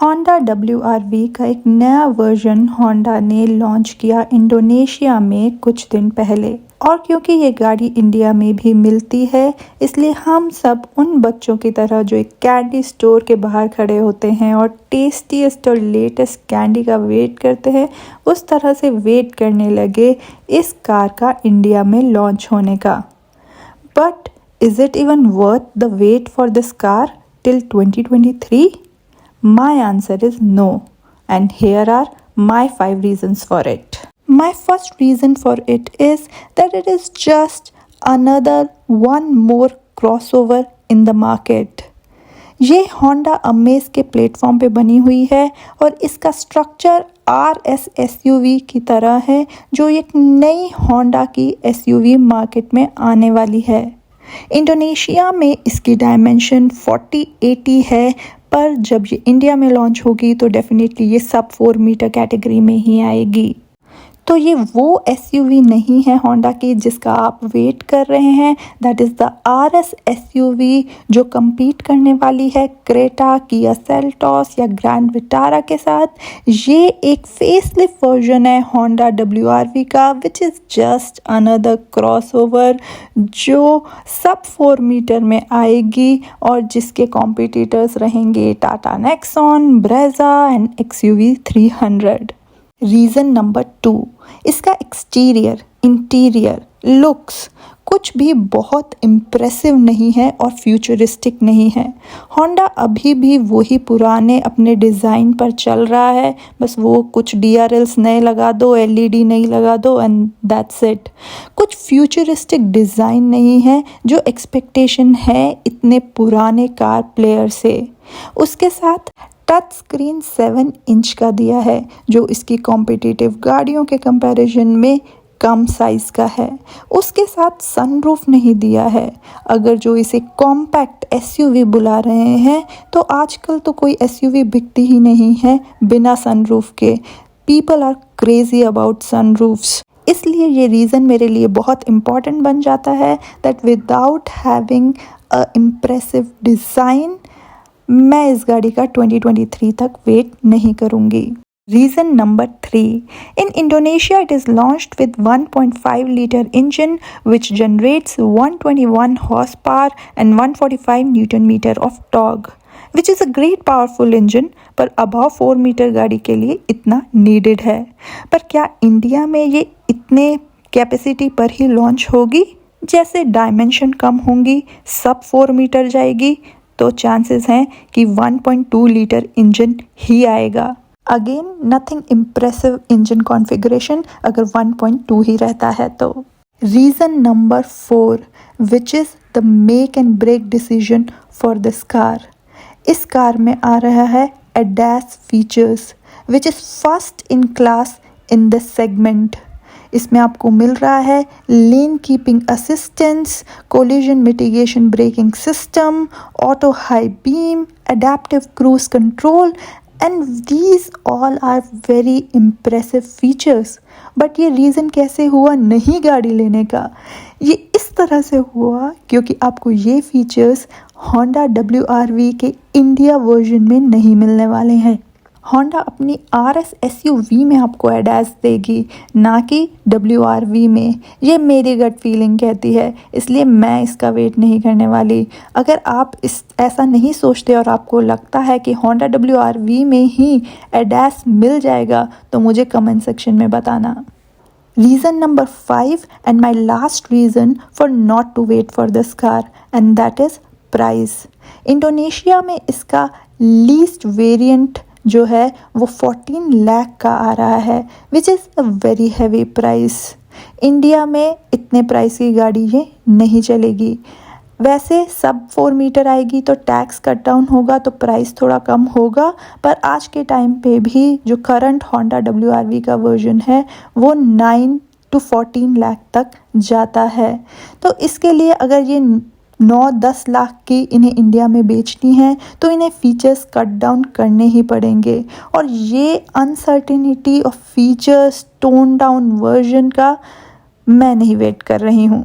Honda WRV का एक नया वर्जन होंडा ने लॉन्च किया इंडोनेशिया में कुछ दिन पहले। और क्योंकि ये गाड़ी इंडिया में भी मिलती है, इसलिए हम सब उन बच्चों की तरह जो एक कैंडी स्टोर के बाहर खड़े होते हैं और टेस्टीएस्ट और लेटेस्ट कैंडी का वेट करते हैं, उस तरह से वेट करने लगे इस कार का इंडिया में लॉन्च होने का। But is it even worth the wait for this car till 2023? My answer is no, and here are my 5 reasons for it. My first reason for it is that it is just another one more crossover in the market. ये Honda Amaze के platform पे बनी हुई है और इसका structure RS SUV की तरह है, जो एक नई Honda की SUV मार्केट में आने वाली है। इंडोनेशिया में इसकी डायमेंशन 4080 है, पर जब ये इंडिया में लॉन्च होगी तो डेफिनेटली ये सब 4 मीटर कैटेगरी में ही आएगी। तो ये वो SUV नहीं है होंडा की जिसका आप वेट कर रहे हैं। That is the RS SUV जो compete करने वाली है क्रेटा, किया सेल्टॉस या ग्रैंड विटारा के साथ। ये एक फेसलिफ्ट वर्जन है होंडा WRV का, which is just another crossover जो सब 4 मीटर में आएगी और जिसके कॉम्पिटिटर्स रहेंगे Tata Nexon, Brezza and XUV 300। Reason number 2, इसका एक्सटीरियर, इंटीरियर, लुक्स कुछ भी बहुत इम्प्रेसिव नहीं है और फ्यूचरिस्टिक नहीं है। होंडा अभी भी वही पुराने अपने डिज़ाइन पर चल रहा है, बस वो कुछ DRLs नए लगा दो, LED नहीं लगा दो एंड दैट्स इट। कुछ फ्यूचरिस्टिक डिज़ाइन नहीं है जो एक्सपेक्टेशन है इतने पुराने कार प्लेयर से। उसके साथ टच स्क्रीन 7 इंच का दिया है जो इसकी कॉम्पिटिटिव गाड़ियों के कंपैरिजन में कम साइज़ का है। उसके साथ सनरूफ नहीं दिया है। अगर जो इसे कॉम्पैक्ट SUV बुला रहे हैं तो आजकल तो कोई SUV बिकती ही नहीं है बिना सनरूफ के। People are crazy about sunroofs. इसलिए ये रीज़न मेरे लिए बहुत इम्पॉर्टेंट बन जाता है that without having a impressive design मैं इस गाड़ी का 2023 तक वेट नहीं करूँगी। Reason number 3, in Indonesia it is launched with 1.5 liter engine which generates 121 horsepower and 145 Newton meter of torque, which is a great powerful engine, पर above 4 metre गाड़ी के लिए इतना needed है। पर क्या इंडिया में ये इतने कैपेसिटी पर ही लॉन्च होगी? जैसे डायमेंशन कम होंगी, सब 4 मीटर जाएगी, तो चांसेस हैं कि 1.2 लीटर इंजन ही आएगा। Again nothing impressive engine configuration अगर 1.2 ही रहता है तो। Reason number 4, which is the make and break decision for this car. इस कार में आ रहा है ADAS features which is first in class in this segment. इसमें आपको मिल रहा है lane keeping assistance, collision mitigation braking system, auto high beam, adaptive cruise control and these all are very impressive features. But ये reason कैसे हुआ नहीं गाड़ी लेने का? ये इस तरह से हुआ क्योंकि आपको ये फीचर्स होंडा WRV के इंडिया वर्जन में नहीं मिलने वाले हैं। होंडा अपनी RS SUV में आपको ADAS देगी, ना कि WRV में। ये मेरी गट फीलिंग कहती है, इसलिए मैं इसका वेट नहीं करने वाली। अगर आप ऐसा नहीं सोचते और आपको लगता है कि होंडा WRV में ही ADAS मिल जाएगा तो मुझे कमेंट सेक्शन में बताना। Reason number 5 and my last reason for not to wait for this car and that is price. Indonesia में इसका लीस्ट वेरिएंट जो है वो 14 लाख का आ रहा है, which is a very heavy price. India में इतने प्राइस की गाड़ी ये नहीं चलेगी। वैसे सब 4 मीटर आएगी तो टैक्स कट डाउन होगा तो प्राइस थोड़ा कम होगा, पर आज के टाइम पे भी जो करंट होंडा WRV का वर्जन है वो 9 to 14 लाख तक जाता है। तो इसके लिए अगर ये 9-10 लाख की इन्हें इंडिया में बेचनी है तो इन्हें फीचर्स कट डाउन करने ही पड़ेंगे। और ये uncertainty of features tone down version का मैं नहीं वेट कर रही हूँ।